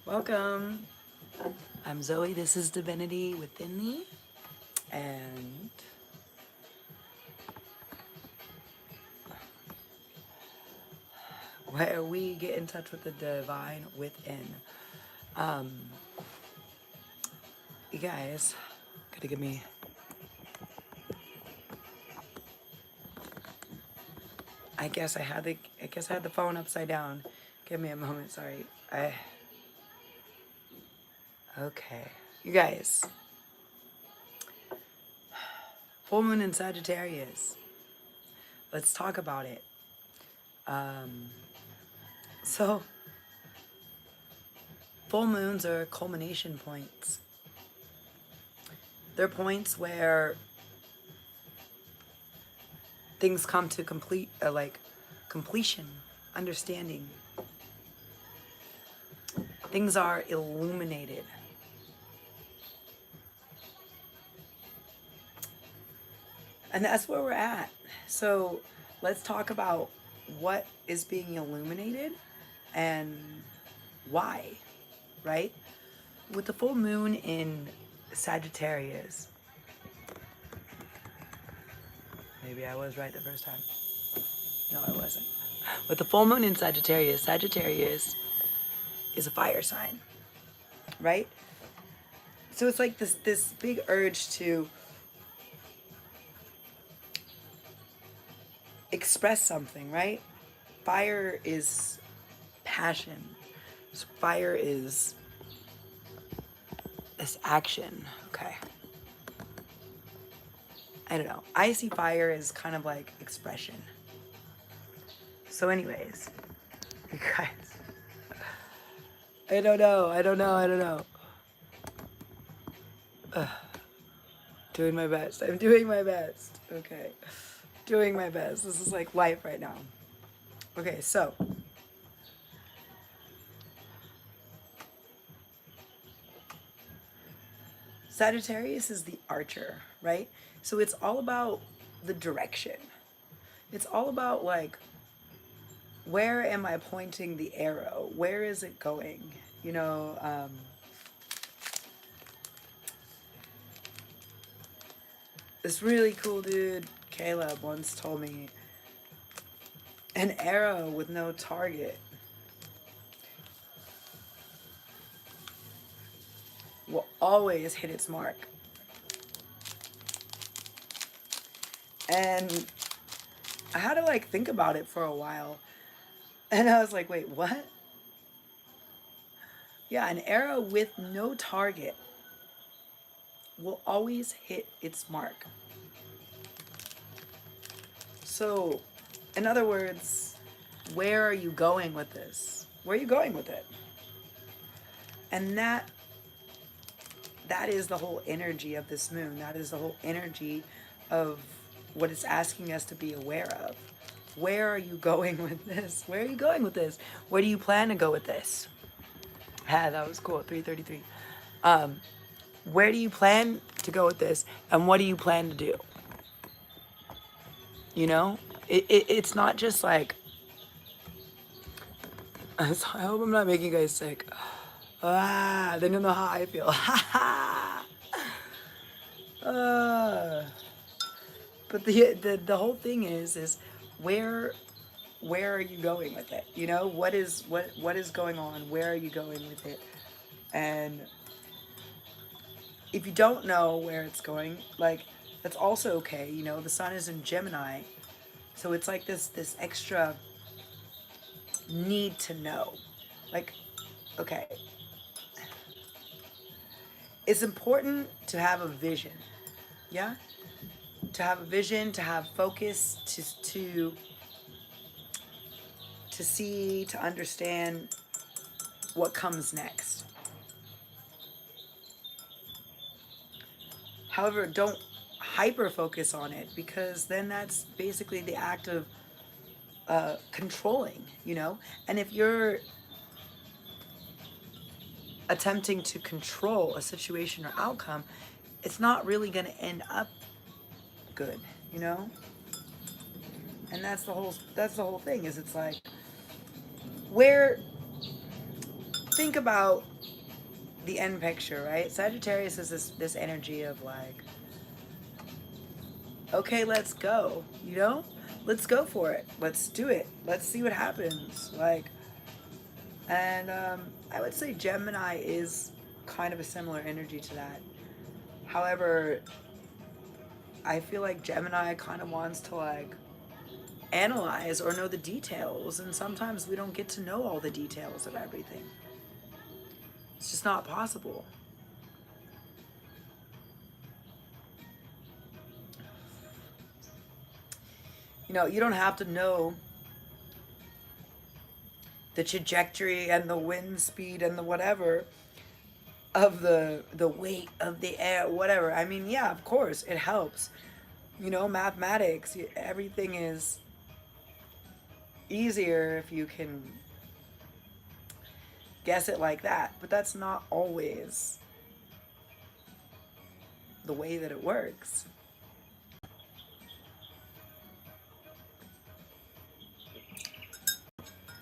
Welcome. I'm Zoe. This is Divinity Within Thee. And where we get in touch with the divine within. Um, you guys, gotta give me. I guess I had the phone upside down. Give me a moment. Sorry. Okay. You guys. Full moon in Sagittarius. Let's talk about it. So, full moons are culmination points. They're points where things come to completion, understanding. Things are illuminated. And that's where we're at. So let's talk about what is being illuminated and why, right? With the full moon in Sagittarius, maybe I was right the first time. No, I wasn't. With the full moon in Sagittarius, Sagittarius is a fire sign, right? So it's like this big urge to express something, right? Fire is passion. So fire is this action. Okay. I don't know. I see fire as kind of like expression. So anyways, you guys, I don't know. Doing my best. I'm doing my best. Okay. Doing my best. This is like life right now. Okay, so Sagittarius is the archer, right? So it's all about the direction. It's all about like, where am I pointing the arrow? Where is it going? You know, this really cool dude, Caleb, once told me an arrow with no target will always hit its mark. And I had to like think about it for a while. And I was like, wait, what? Yeah, an arrow with no target will always hit its mark. So, in other words, where are you going with this? Where are you going with it? And that is the whole energy of this moon. That is the whole energy of what it's asking us to be aware of. Where are you going with this? Where are you going with this? Where do you plan to go with this? Ah, that was cool. 3:33. Where do you plan to go with this? And what do you plan to do? You know? It's not just like... I hope I'm not making you guys sick. Then you'll know how I feel. But the whole thing is where are you going with it? You know, what is going on? Where are you going with it? And if you don't know where it's going, like, that's also okay. You know, the sun is in Gemini, so it's like this extra need to know. Like, okay, it's important to have a vision. Yeah, to have a vision, to have focus, to see, to understand what comes next. However, don't hyper focus on it, because then that's basically the act of controlling, you know? And if you're attempting to control a situation or outcome, it's not really going to end up good, you know? And that's the whole thing, is it's like, where... think about the end picture, right? Sagittarius is this energy of like, okay, let's go, you know? Let's go for it. Let's do it. Let's see what happens. Like, and I would say Gemini is kind of a similar energy to that. However, I feel like Gemini kind of wants to like analyze or know the details, and sometimes we don't get to know all the details of everything. It's just not possible. You know, you don't have to know the trajectory and the wind speed and the whatever of the weight of the air, whatever. I mean, yeah, of course, it helps. You know, mathematics, everything is easier if you can guess it like that. But that's not always the way that it works.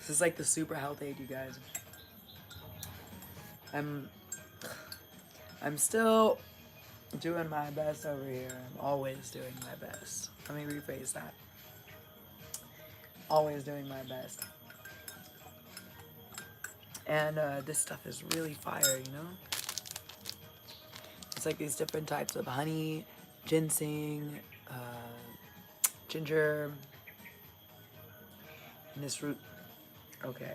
This is like the super health aid, you guys. I'm still doing my best over here. I'm always doing my best. Let me rephrase that. Always doing my best. And this stuff is really fire, you know? It's like these different types of honey, ginseng, ginger, and this root. Okay.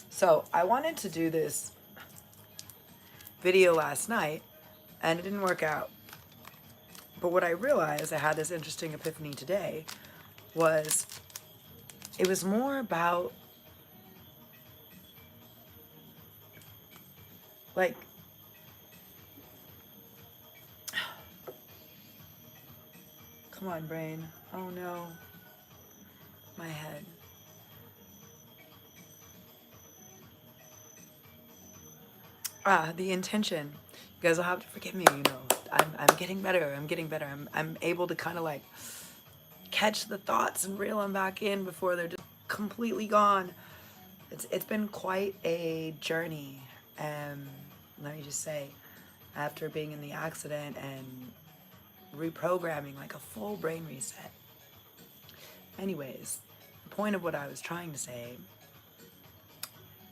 So I wanted to do this video last night and it didn't work out. But what I realized, I had this interesting epiphany today, was it was more about like come on, brain. Oh no. My head. The intention. You guys will have to forgive me, you know. I'm getting better. I'm able to kind of like catch the thoughts and reel them back in before they're just completely gone. It's been quite a journey. Let me just say, after being in the accident and reprogramming, like a full brain reset. Anyways, the point of what I was trying to say,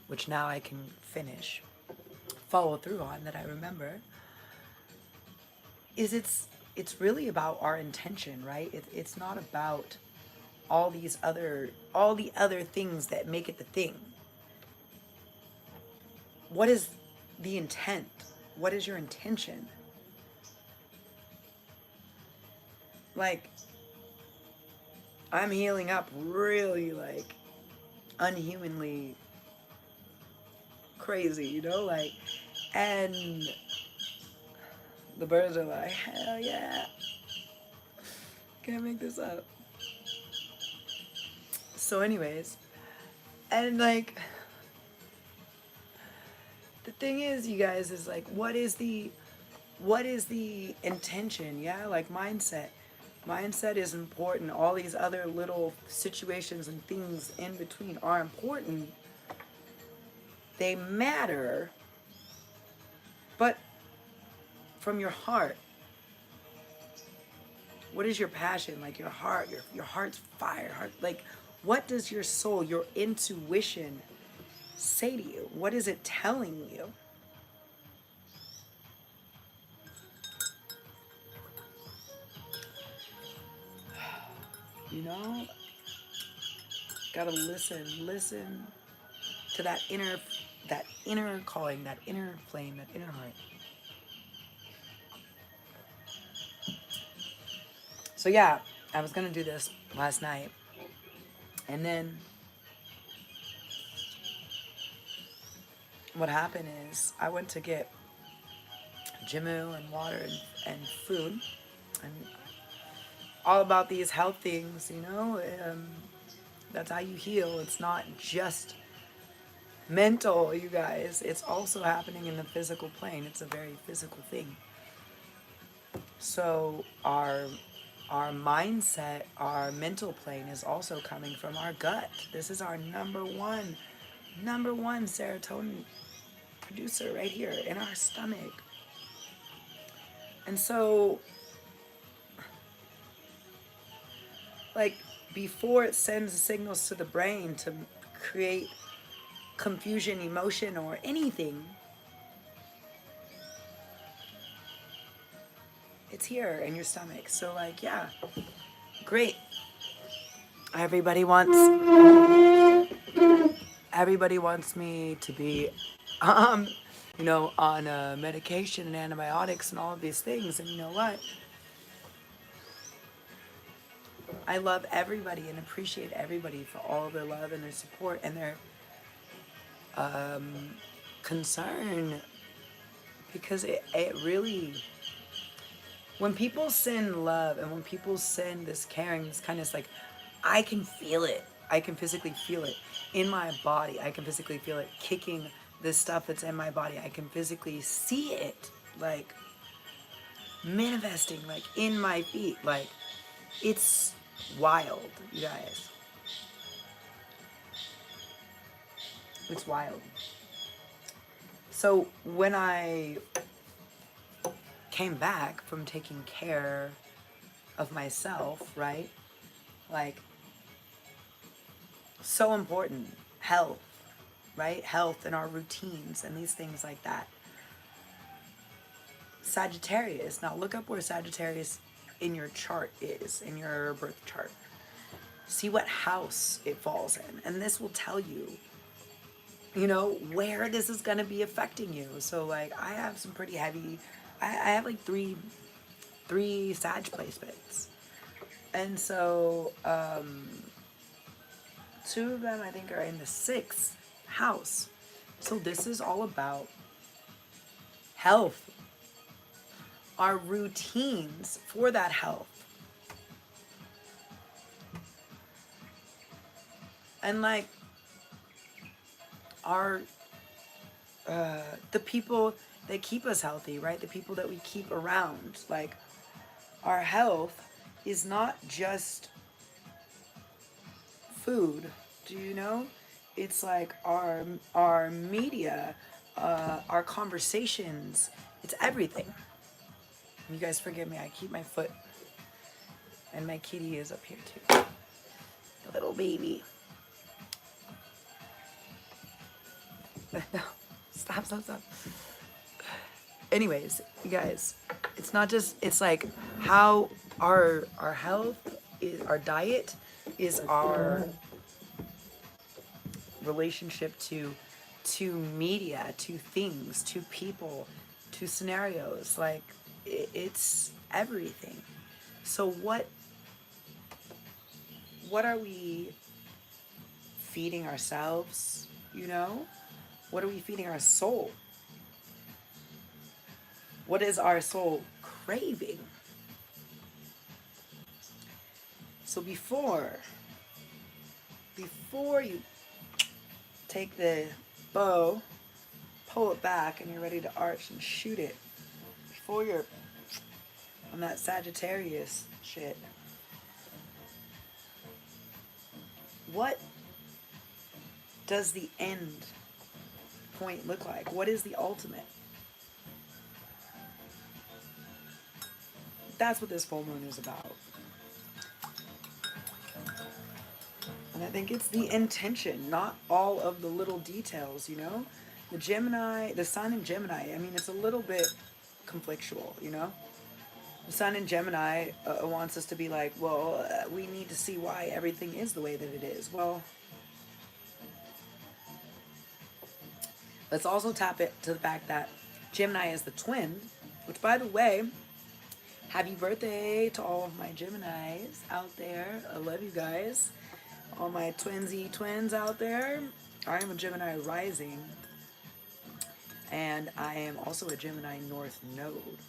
which now I can follow through on, that I remember, is it's really about our intention, right? It's not about all the other things that make it the thing. What is the intent? What is your intention? Like, I'm healing up really like unhumanly crazy, you know, like, and the birds are like, hell yeah, can't make this up. So anyways, and like, the thing is, you guys, is like, what is the intention? Yeah, like mindset is important. All these other little situations and things in between are important. They matter, but from your heart, what is your passion? Like your heart, your heart's fire. Like, what does your soul, your intuition say to you? What is it telling you? You know, gotta listen to that inner calling, that inner flame, that inner heart. So yeah, I was gonna do this last night, and then what happened is I went to get Jimu and water and food, and all about these health things, you know. That's how you heal. It's not just mental, you guys. It's also happening in the physical plane. It's a very physical thing. So our mindset, our mental plane is also coming from our gut. This is our number one serotonin producer right here in our stomach. And so, like, before it sends signals to the brain to create confusion, emotion, or anything, it's here in your stomach. So, like, yeah, great. Everybody wants me to be, you know, on medication and antibiotics and all of these things. And you know what? I love everybody and appreciate everybody for all of their love and their support and their concern, because it really, when people send love and when people send this caring, this kindness, like, I can feel it. I can physically feel it in my body. I can physically feel it kicking this stuff that's in my body. I can physically see it, like, manifesting, like, in my feet. Like, it's wild, you guys. It's wild. So when I came back from taking care of myself, right? Like, so important. Health, right? Health and our routines and these things like that. Sagittarius. Now look up where Sagittarius in your chart is, in your birth chart. See what house it falls in. And this will tell you, you know, where this is going to be affecting you. So, like, I have some pretty heavy, I have like three Sag placements. And so, 2 of them I think are in the 6th house. So this is all about health. Our routines for that health. And like, our, the people that keep us healthy, right? The people that we keep around. Like, our health is not just food, do you know? It's like our media, our conversations, it's everything. You guys forgive me, I keep my foot, and my kitty is up here too. The little baby. No, stop. Anyways, you guys, it's not just, it's like how our health is, our diet is our relationship to media, to things, to people, to scenarios. Like, it's everything. So what are we feeding ourselves, you know? What are we feeding our soul? What is our soul craving? So before you take the bow, pull it back, and you're ready to arch and shoot it, before you're on that Sagittarius shit, what does the end point look like? What is the ultimate? That's what this full moon is about. And I think it's the intention, not all of the little details, you know? The Gemini, the sun in Gemini, I mean, it's a little bit conflictual, you know? The sun in Gemini wants us to be like, well, we need to see why everything is the way that it is. Well, let's also tap it to the fact that Gemini is the twin, which, by the way, happy birthday to all of my Geminis out there. I love you guys. All my twinsy twins out there. I am a Gemini rising, and I am also a Gemini North node.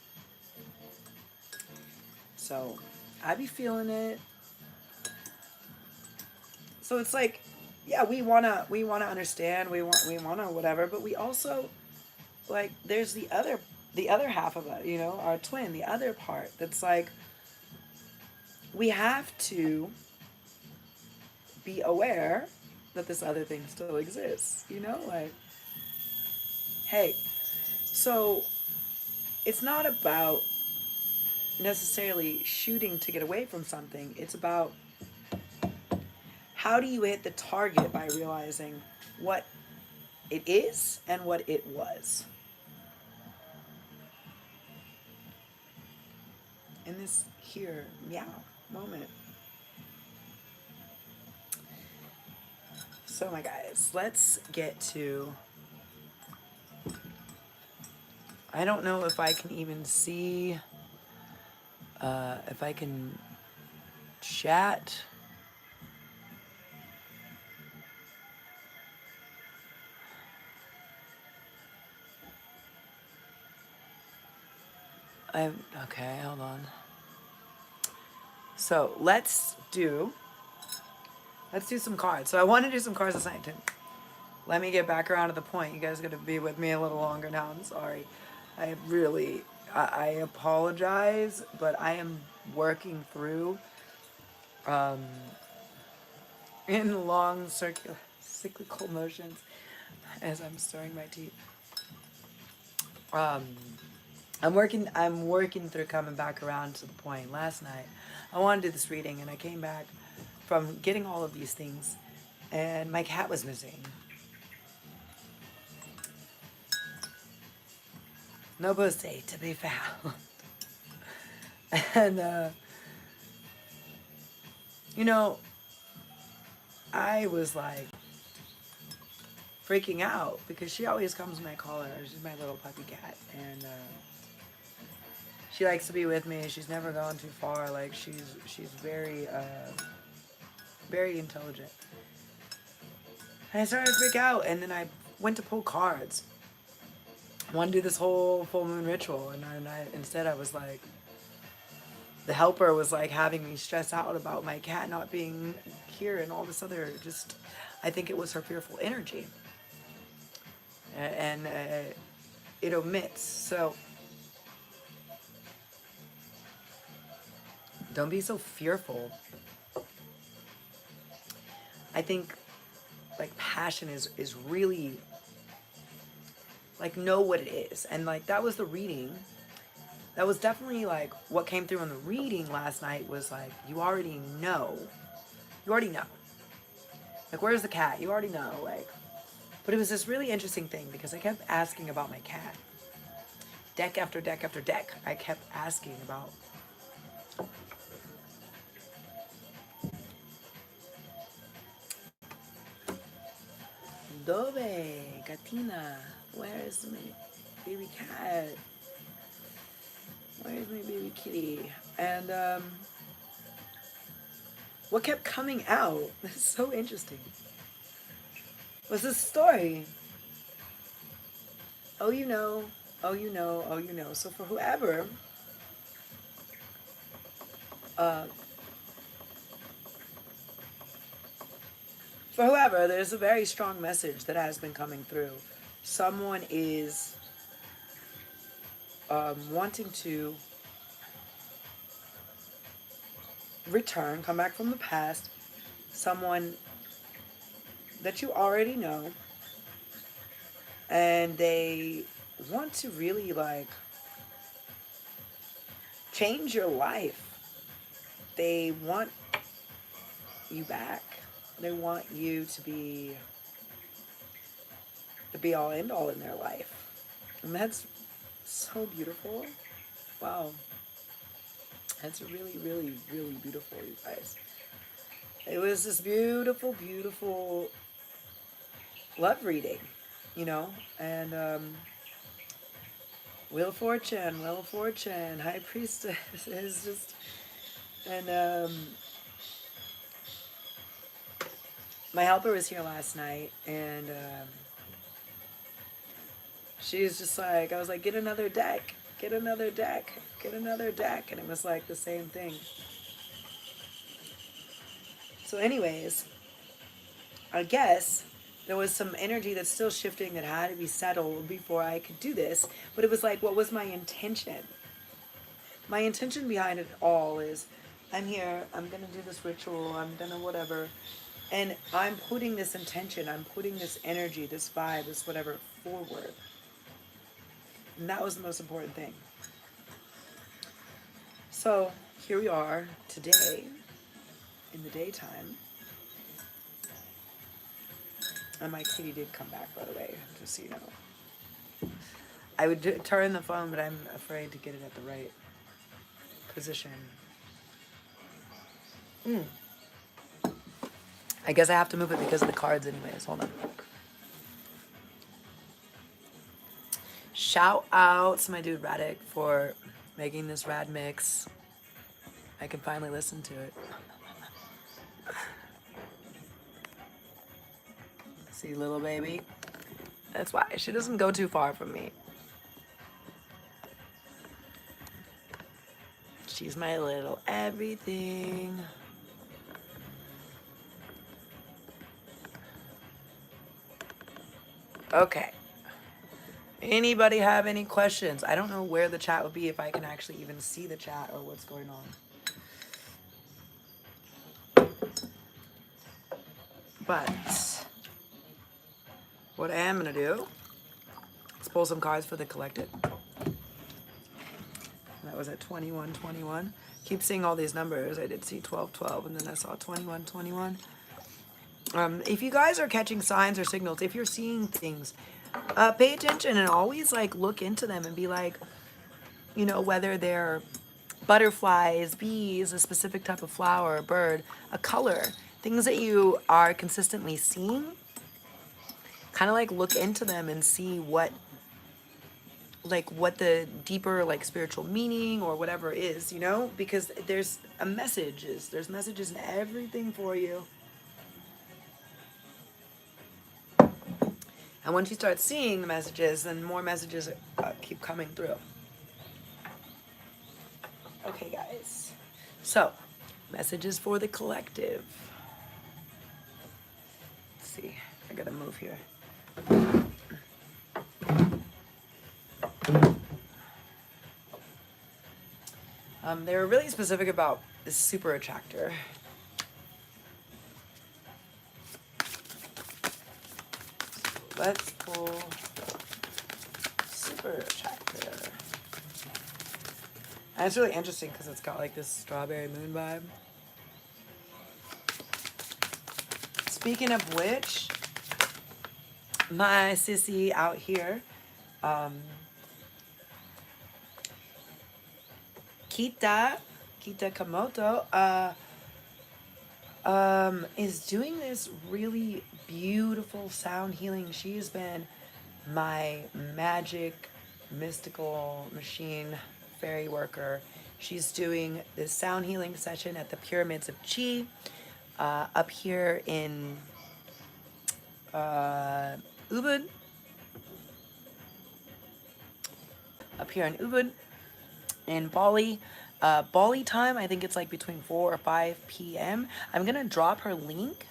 So I be feeling it. So it's like, yeah, we wanna understand, we wanna whatever, but we also, like, there's the other half of it, you know, our twin, the other part that's like, we have to be aware that this other thing still exists, you know, like, Hey, so it's not about necessarily shooting to get away from something. It's about how do you hit the target by realizing what it is and what it was. In this here meow moment. So my guys, let's get to, I don't know if I can even see, if I can chat. Okay, hold on. So let's do some cards. So I want to do some cards this night too. Let me get back around to the point. You guys got to be with me a little longer now. I'm sorry. I apologize, but I am working through in long cyclical motions as I'm stirring my teeth. I'm working through coming back around to the point. Last night, I wanted to do this reading, and I came back from getting all of these things, and my cat was missing. No pussy to be found. And, you know, I was like freaking out because she always comes when I call her. She's my little puppy cat, and she likes to be with me. She's never gone too far. Like she's very very intelligent. And I started to freak out, and then I went to pull cards. I wanted to do this whole full moon ritual, and instead I was like, the helper was like having me stress out about my cat not being here and all this other just, I think it was her fearful energy. And it omits. So don't be so fearful. I think like passion is really like know what it is. And like that was the reading. That was definitely like what came through in the reading last night was like you already know. You already know. Like where's the cat? You already know. Like, but it was this really interesting thing because I kept asking about my cat. Deck after deck after deck, I kept asking about. Dove, Katina, where's my baby cat? Where's my baby kitty? And what kept coming out, this is so interesting, was this story. Oh, you know, oh, you know, oh, you know. So for whoever, there's a very strong message that has been coming through. Someone is wanting to return, come back from the past, someone that you already know, and they want to really like change your life. They want you back. They want you to be the be all end all in their life. And that's so beautiful. Wow. That's really, really, really beautiful, you guys. It was this beautiful, beautiful love reading, you know? And Wheel of Fortune, High Priestess is just, and my helper was here last night, and she was just like, I was like, get another deck, get another deck, get another deck, and it was like the same thing. So anyways, I guess there was some energy that's still shifting that had to be settled before I could do this, but it was like, what was my intention? My intention behind it all is, I'm here, I'm going to do this ritual, I'm going to whatever, and I'm putting this intention, I'm putting this energy, this vibe, this whatever forward. And that was the most important thing. So here we are today in the daytime. And my kitty did come back, by the way, just so you know. I would turn the phone, but I'm afraid to get it at the right position. I guess I have to move it because of the cards anyways. Hold on. Shout out to my dude Radek for making this rad mix. I can finally listen to it. See, little baby? That's why she doesn't go too far from me. She's my little everything. Okay. Anybody have any questions? I don't know where the chat would be if I can actually even see the chat or what's going on. But what I am going to do is pull some cards for the collective. That was at 2121. Keep seeing all these numbers. I did see 1212 and then I saw 2121. If you guys are catching signs or signals, if you're seeing things, pay attention and always like look into them and be like, you know, whether they're butterflies, bees, a specific type of flower, a bird, a color, things that you are consistently seeing, kind of like look into them and see what the deeper like spiritual meaning or whatever is, you know, because there's messages in everything for you. And once you start seeing the messages, then more messages keep coming through. Okay, guys. So, messages for the collective. Let's see. I gotta move here. They were really specific about this super attractor. Let's pull super attractor. And it's really interesting because it's got like this strawberry moon vibe. Speaking of which, my sissy out here, Kita Kamoto, is doing this really beautiful sound healing. She has been my magic, mystical machine, fairy worker. She's doing this sound healing session at the Pyramids of Chi, up here in Ubud. Up here in Ubud, in Bali. Bali time, I think it's like between 4 or 5 p.m. I'm gonna drop her link.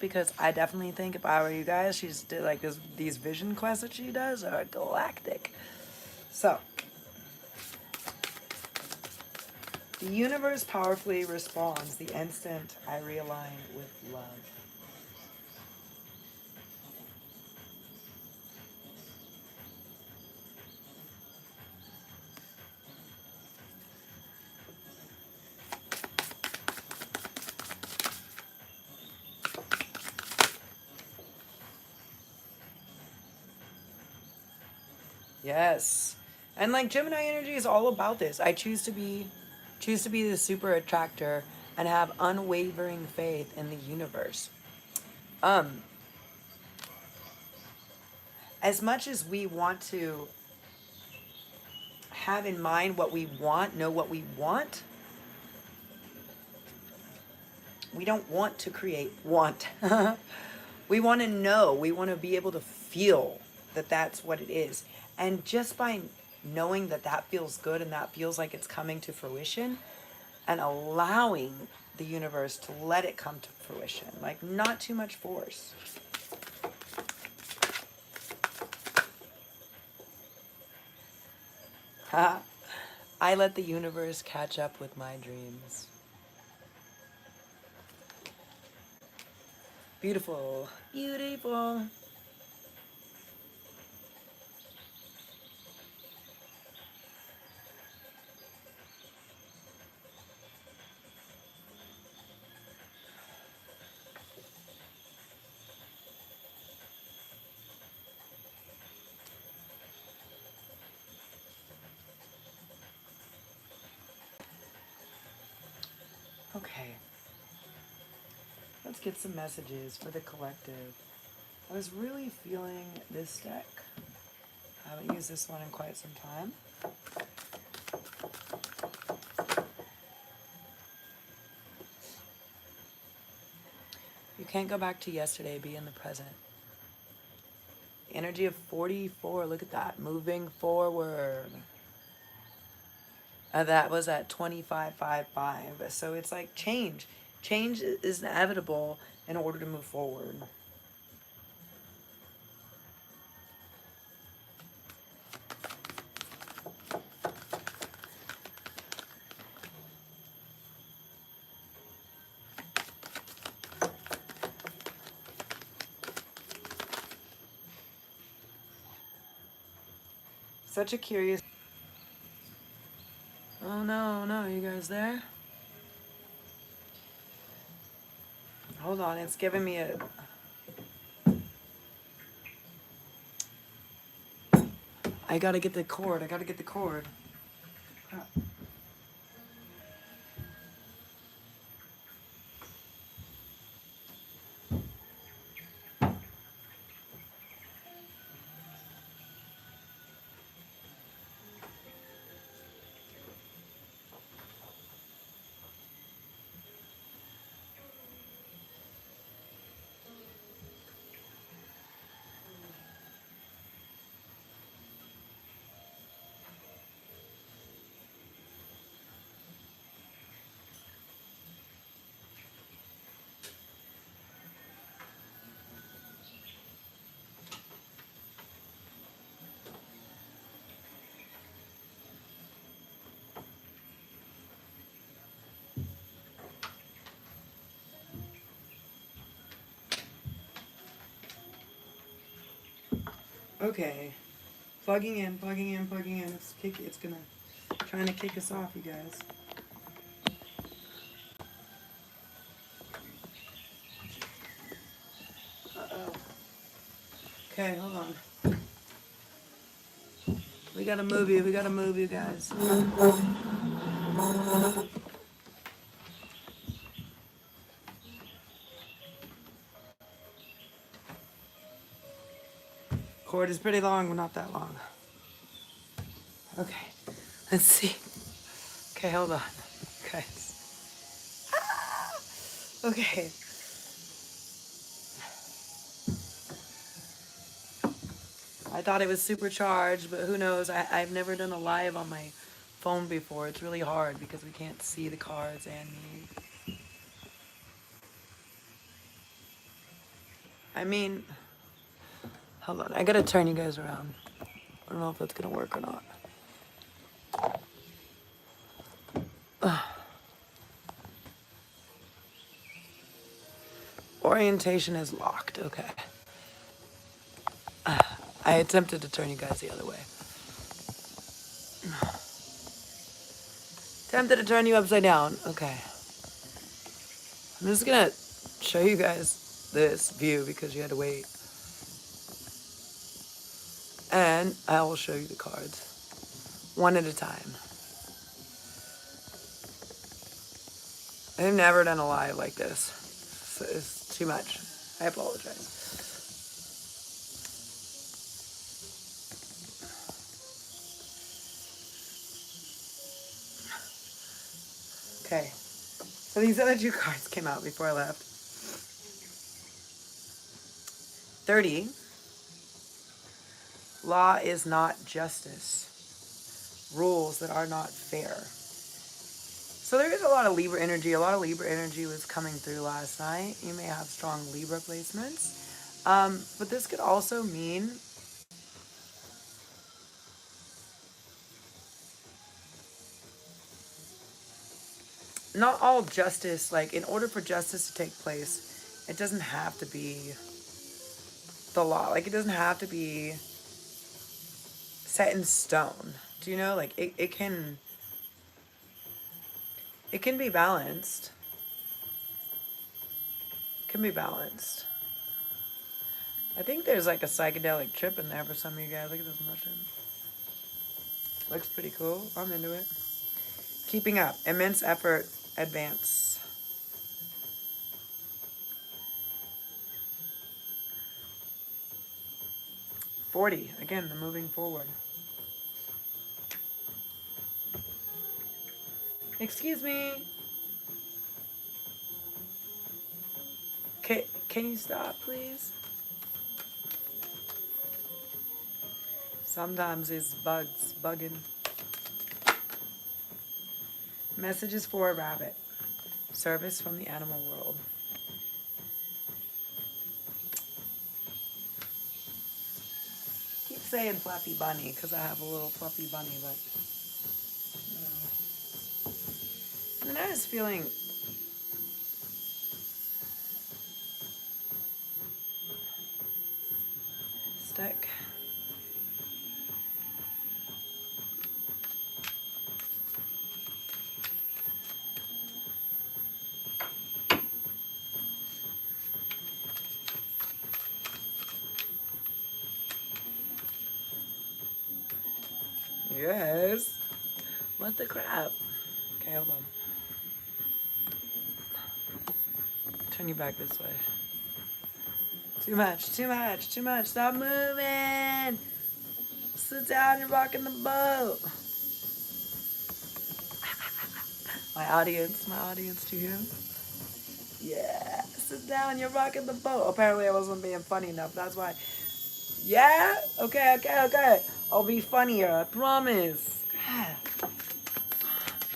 Because I definitely think if I were you guys, she's did like these vision quests that she does are galactic. So, the universe powerfully responds the instant I realign with love. Yes. And like Gemini energy is all about this. I choose to be the super attractor and have unwavering faith in the universe. As much as we want to have in mind what we want, know what we want, we don't want to create want. We want to know, we want to be able to feel that that's what it is. And just by knowing that that feels good and that feels like it's coming to fruition and allowing the universe to let it come to fruition, like not too much force. I let the universe catch up with my dreams. Beautiful, beautiful. let's get some messages for the collective. I was really feeling this deck. I haven't used this one in quite some time. You can't go back to yesterday, be in the present. Energy of 44, look at that, moving forward. That was at 2555, so it's like change. Change is inevitable in order to move forward. Such a curious... Oh no, you guys there? Hold on, it's giving me a... I gotta get the cord, Crap. Okay. Plugging in. It's gonna... Trying to kick us off, you guys. Uh-oh. Okay, hold on. We gotta move you guys. Cord is pretty long, but not that long. Okay, let's see. Okay, hold on, guys. Okay. I thought it was supercharged, but who knows? I've never done a live on my phone before. It's really hard because we can't see the cards and me. I mean, hold on. I gotta turn you guys around. I don't know if that's gonna work or not. Orientation is locked. Okay. I attempted to turn you guys the other way. Attempted to turn you upside down. Okay. I'm just gonna show you guys this view because you had to wait. And I will show you the cards one at a time. I've never done a live like this. So it's too much. I apologize. Okay. So these other two cards came out before I left. 30. Law is not justice. Rules that are not fair. So there is a lot of Libra energy. A lot of Libra energy was coming through last night. You may have strong Libra placements. But this could also mean not all justice, like in order for justice to take place, it doesn't have to be the law. Like it doesn't have to be set in stone. Do you know? Like it can be balanced. It can be balanced. I think there's like a psychedelic trip in there for some of you guys. Look at this motion. Looks pretty cool. I'm into it. Keeping up. Immense effort. Advance. 40. Again, the moving forward. Excuse me. Can you stop, please? Sometimes it's bugging. Messages for a rabbit. Service from the animal world. Keep saying fluffy bunny because I have a little fluffy bunny, but and then I was feeling stuck. Yes. What the crap? Okay, hold on. Turn you back this way. Too much, too much, too much. Stop moving. Sit down, you're rocking the boat. My audience, do you hear? Yeah, sit down, you're rocking the boat. Apparently I wasn't being funny enough, that's why. Yeah? Okay. I'll be funnier, I promise. God.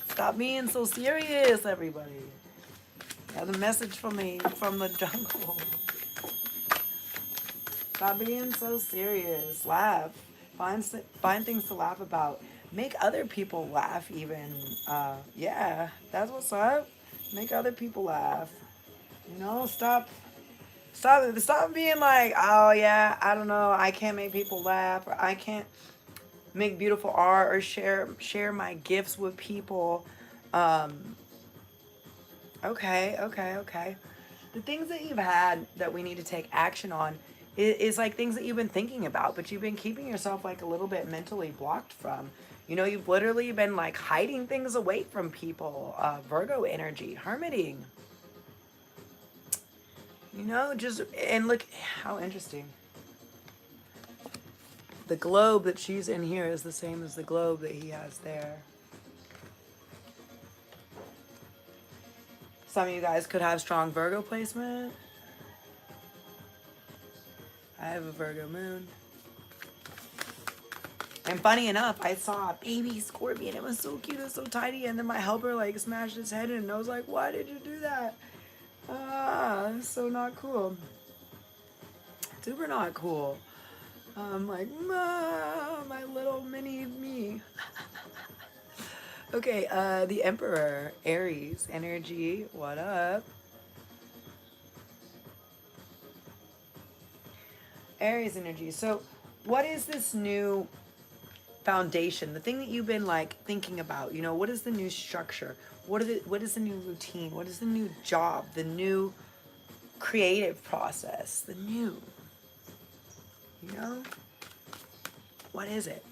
Stop being so serious, everybody. Got a message from me from the jungle. Stop being so serious. Laugh. Find things to laugh about. Make other people laugh even. Yeah, that's what's up. Make other people laugh. You know, stop being like, oh yeah, I don't know, I can't make people laugh, or I can't make beautiful art, or share my gifts with people. Okay. The things that you've had that we need to take action on is like things that you've been thinking about, but you've been keeping yourself like a little bit mentally blocked from. You know, you've literally been like hiding things away from people. Virgo energy, hermiting. You know, and look how interesting. The globe that she's in here is the same as the globe that he has there. Some of you guys could have strong Virgo placement. I have a Virgo moon. And funny enough, I saw a baby scorpion. It was so cute and so tiny. And then my helper like smashed his head in. And I was like, why did you do that? So not cool. Super not cool. I'm like, my little mini me. Okay, the Emperor, Aries energy. What up? Aries energy. So what is this new foundation, the thing that you've been like thinking about? You know, what is the new structure? What is the new routine? What is the new job? The new creative process? The new, you know, what is it?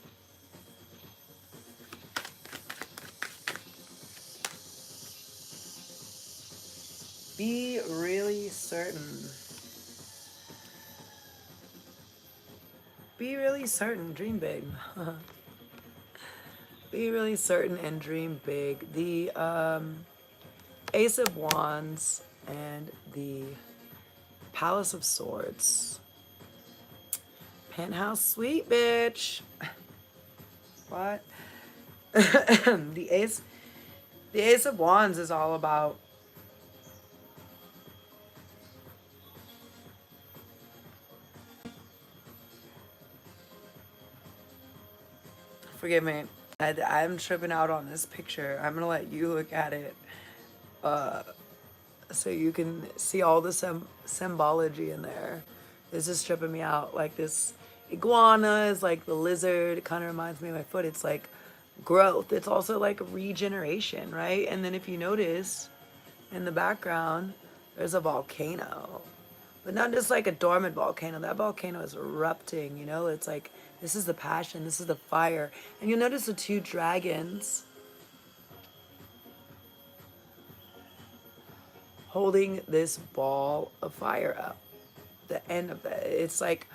Be really certain. Be really certain. Dream big. Be really certain and dream big. The Ace of Wands and the Palace of Swords. Penthouse suite, bitch. What? The Ace of Wands is all about forgive me. I'm tripping out on this picture. I'm gonna let you look at it, so you can see all the symbology in there. This is tripping me out. Like this iguana is like the lizard. It kind of reminds me of my foot. It's like growth. It's also like regeneration, right? And then if you notice in the background, there's a volcano. But not just like a dormant volcano. That volcano is erupting, you know? It's like, this is the passion, this is the fire. And you'll notice the two dragons holding this ball of fire up. The end of it. It's like,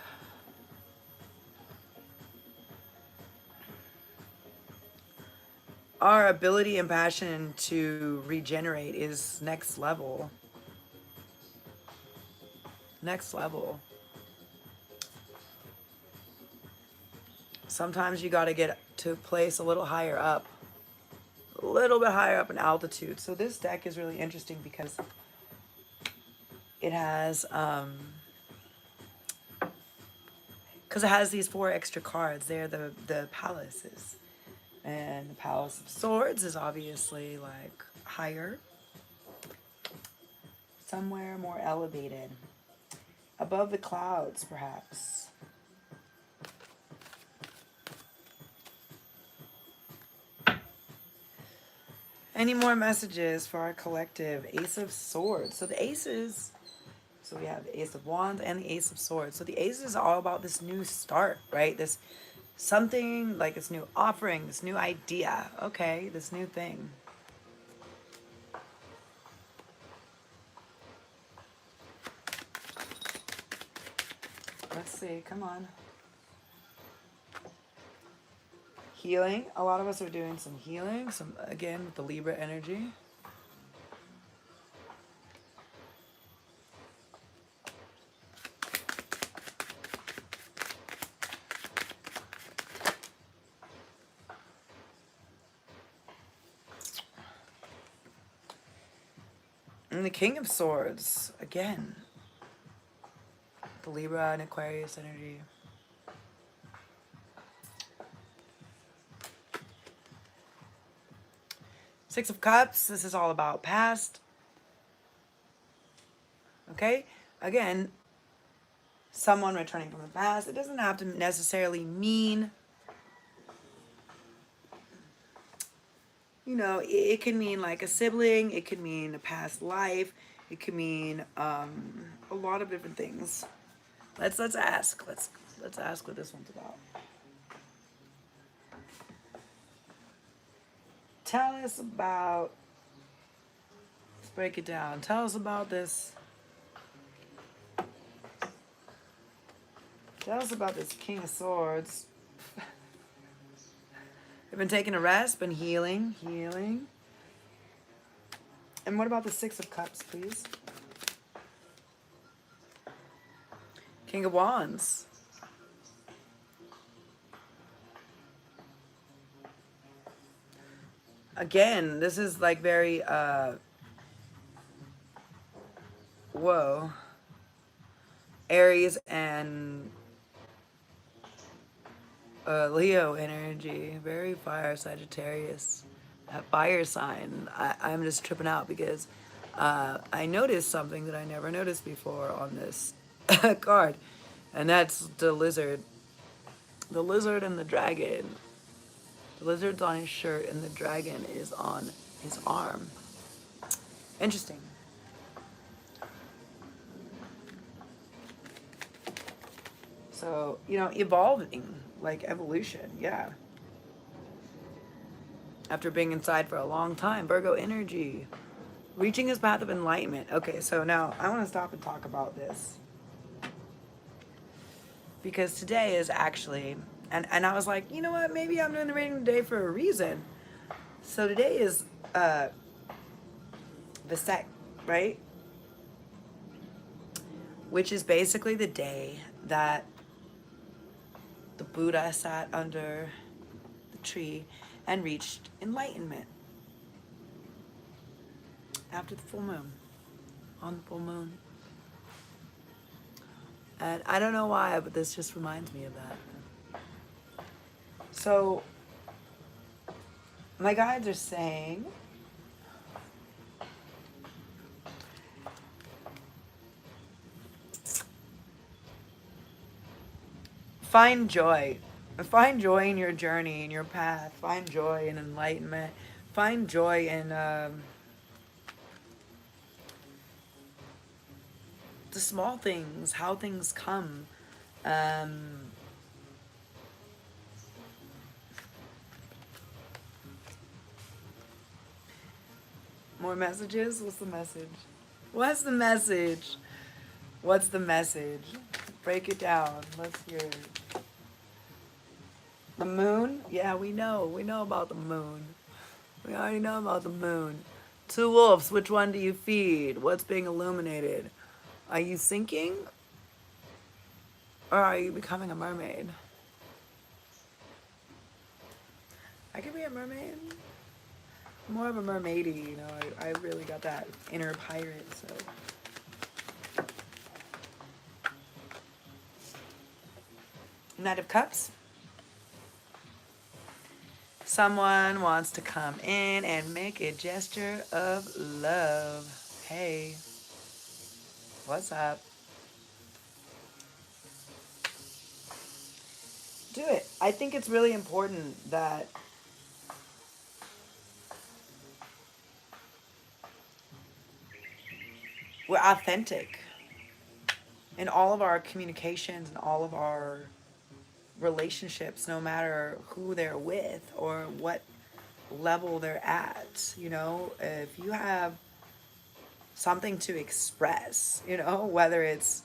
our ability and passion to regenerate is next level. Next level. Sometimes you got to get to a place a little higher up. A little bit higher up in altitude. So this deck is really interesting because it has these 4 extra cards. They're the palaces. And the Palace of Swords is obviously like higher. Somewhere more elevated. Above the clouds, perhaps. Any more messages for our collective? Ace of Swords. So the aces, so we have the Ace of Wands and the Ace of Swords. So the aces is all about this new start, right? This something like this new offering, this new idea. Okay, this new thing. Let's see, come on. Healing. A lot of us are doing some healing. Again, with the Libra energy. And the King of Swords, again. The Libra and Aquarius energy. Six of Cups, this is all about past. Okay? Again, someone returning from the past. It doesn't have to necessarily mean, you know, it can mean like a sibling. It could mean a past life. It could mean a lot of different things. Let's ask. Let's ask what this one's about. Tell us about, let's break it down. Tell us about this. Tell us about this King of Swords. They've been taking a rest, been healing. And what about the Six of Cups, please? King of Wands. Again, this is like very, whoa. Aries and Leo energy. Very fire, Sagittarius. That fire sign. I'm just tripping out because I noticed something that I never noticed before on this card. And that's the lizard. The lizard and the dragon. The lizard's on his shirt and the dragon is on his arm. Interesting. So, you know, evolving, like evolution, yeah. After being inside for a long time, Virgo energy. Reaching his path of enlightenment. Okay, so now I want to stop and talk about this. Because today is actually, and I was like, you know what, maybe I'm doing the reading today for a reason. So today is Vesak, right? Which is basically the day that the Buddha sat under the tree and reached enlightenment. After the full moon. On the full moon. And I don't know why, but this just reminds me of that. So, my guides are saying, find joy. Find joy in your journey, in your path. Find joy in enlightenment. Find joy in the small things, how things come. More messages? What's the message? What's the message? What's the message? Break it down. Let's hear it. The moon? Yeah, we know. We know about the moon. We already know about the moon. Two wolves, which one do you feed? What's being illuminated? Are you sinking? Or are you becoming a mermaid? I could be a mermaid. More of a mermaidy, you know. I really got that inner pirate, so. Knight of Cups. Someone wants to come in and make a gesture of love. Hey, what's up? Do it. I think it's really important that we're authentic in all of our communications and all of our relationships, no matter who they're with or what level they're at. You know, if you have something to express, you know, whether it's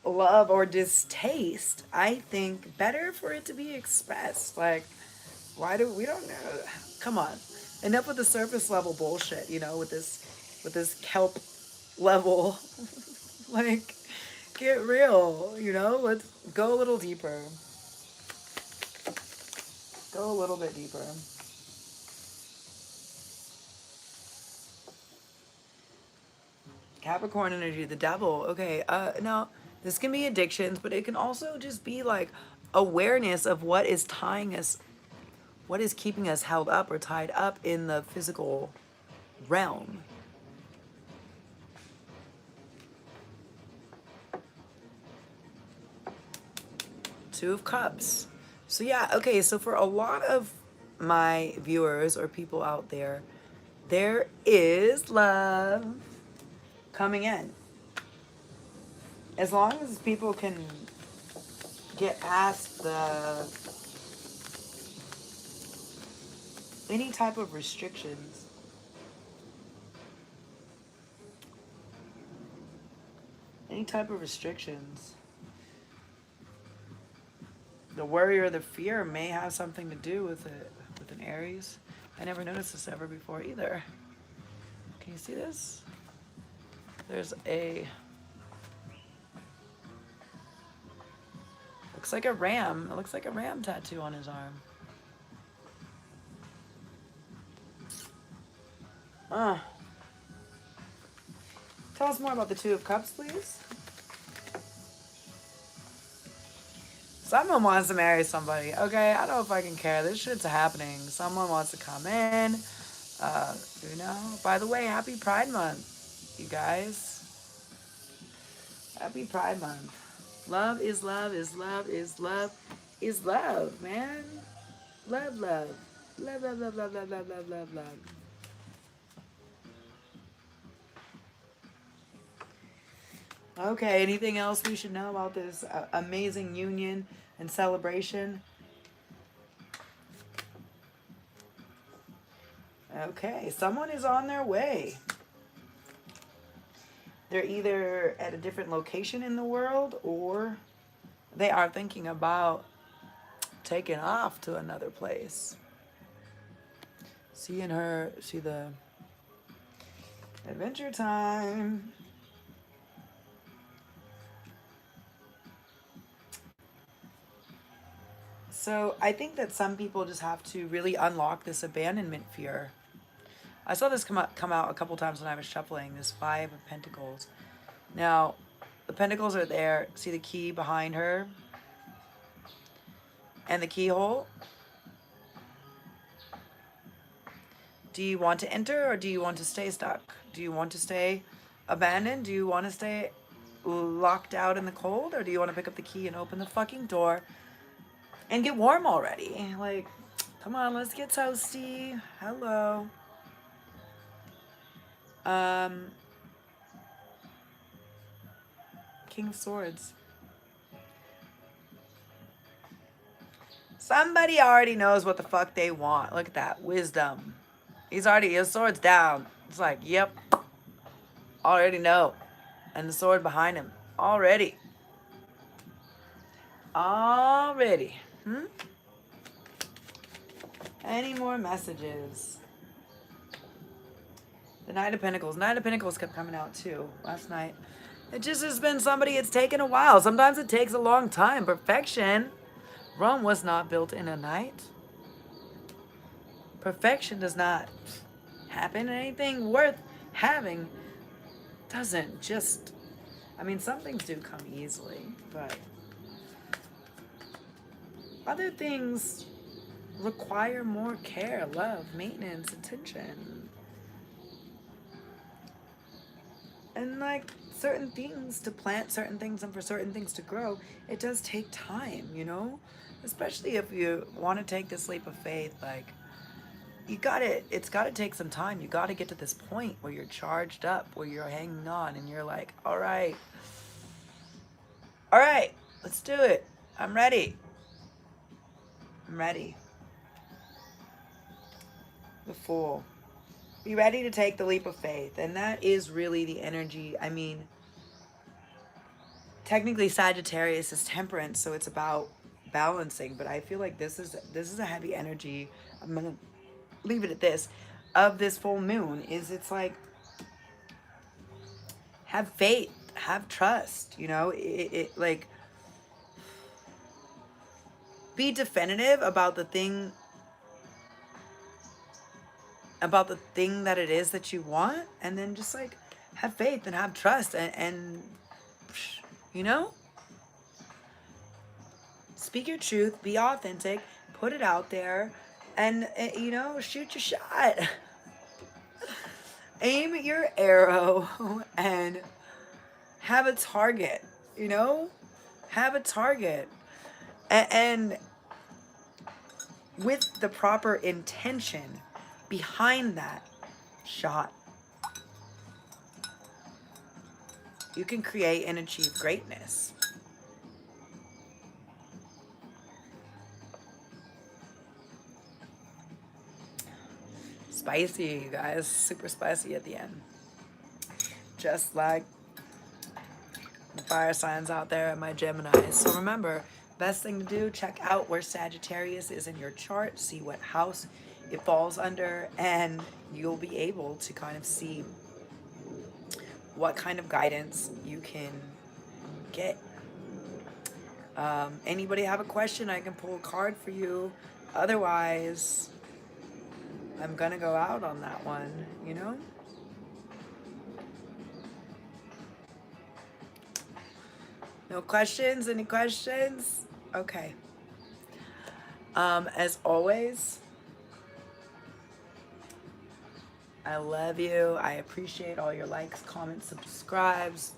love or distaste, I think better for it to be expressed. Like, why do we don't know? Come on, enough with the surface level bullshit. You know, with this kelp level. Like, get real. You know, let's go a little deeper. Go a little bit deeper. Capricorn energy, the devil. Okay, now this can be addictions, but it can also just be like awareness of what is tying us, what is keeping us held up or tied up in the physical realm. Two of Cups. So yeah, okay, so for a lot of my viewers or people out there is love coming in. As long as people can get past the any type of restrictions. Any type of restrictions. The worry or the fear may have something to do with it, with an Aries. I never noticed this ever before either. Can you see this? There's a... Looks like a ram. It looks like a ram tattoo on his arm. Tell us more about the Two of Cups, please. Someone wants to marry somebody. Okay, I don't know if I can care. This shit's happening. Someone wants to come in. You know, by the way, happy Pride Month, you guys. Happy Pride Month. Love is love is love is love is love, man. Love, love. Love, love, love, love, love, love, love, love, love. Okay, anything else we should know about this amazing union and celebration? Okay, someone is on their way. They're either at a different location in the world or they are thinking about taking off to another place. See the adventure time. So I think that some people just have to really unlock this abandonment fear. I saw this come out a couple times when I was shuffling, this Five of Pentacles. Now, the pentacles are there. See the key behind her? And the keyhole? Do you want to enter or do you want to stay stuck? Do you want to stay abandoned? Do you want to stay locked out in the cold? Or do you want to pick up the key and open the fucking door and get warm already? Like, come on, let's get toasty. Hello. King of Swords. Somebody already knows what the fuck they want. Look at that. Wisdom. His sword's down. It's like, yep. Already know. And the sword behind him. Already. Already. Any more messages? The Knight of Pentacles. Knight of Pentacles kept coming out too last night. It just has been somebody, it's taken a while. Sometimes it takes a long time. Perfection. Rome was not built in a night. Perfection does not happen. Anything worth having doesn't just... I mean, some things do come easily, but other things require more care, love, maintenance, attention. And like certain things to plant, certain things, and for certain things to grow, it does take time, you know? Especially if you want to take this leap of faith, like, it's got to take some time. You got to get to this point where you're charged up, where you're hanging on, and you're like, all right, let's do it. I'm ready. I'm ready. The Fool. Be ready to take the leap of faith. And that is really the energy. I mean, technically Sagittarius is temperance, so it's about balancing, but I feel like this is a heavy energy. I'm gonna leave it at this, of this full moon. It's like, have faith, have trust, you know. It like, be definitive about the thing that it is that you want, and then just like have faith and have trust, and you know, speak your truth, be authentic, put it out there, and you know, shoot your shot. Aim your arrow and have a target, you know? Have a target. And with the proper intention behind that shot, you can create and achieve greatness. Spicy, you guys. Super spicy at the end. Just like the fire signs out there at my Geminis. So remember, best thing to do, check out where Sagittarius is in your chart. See what house it falls under. And you'll be able to kind of see what kind of guidance you can get. Anybody have a question? I can pull a card for you. Otherwise, I'm gonna go out on that one, you know? No questions? Any questions? Okay. As always, I love you. I appreciate all your likes, comments, subscribes,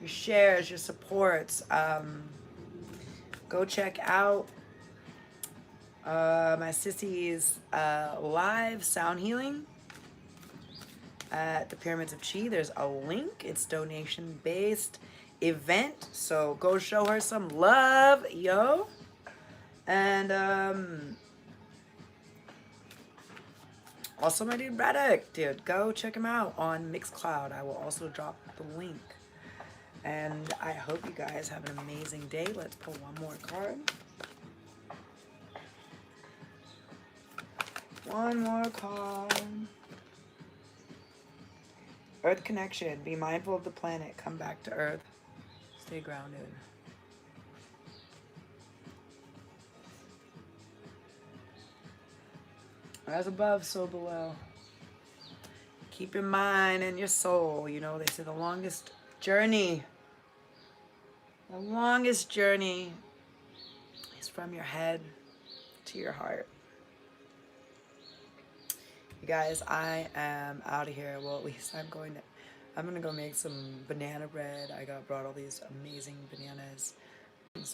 your shares, your supports. Go check out my sissy's live sound healing at the Pyramids of Chi. There's a link. It's donation-based event, so go show her some love, yo. And also my dude Radek, dude, go check him out on Mixcloud. I will also drop the link. And I hope you guys have an amazing day. Let's pull one more card. One more card. Earth connection. Be mindful of the planet. Come back to Earth. Stay grounded. As above, so below. Keep your mind and your soul. You know, they say the longest journey is from your head to your heart. You guys, I am out of here. Well, at least I'm gonna go make some banana bread. I brought all these amazing bananas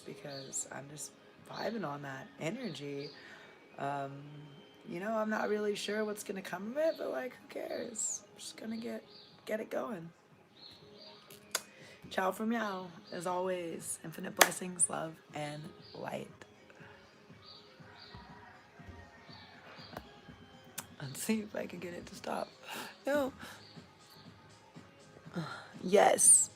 because I'm just vibing on that energy. You know, I'm not really sure what's gonna come of it, but like, who cares? I'm just gonna get it going. Ciao from Meow. As always, infinite blessings, love, and light. Let's see if I can get it to stop. No. Yes.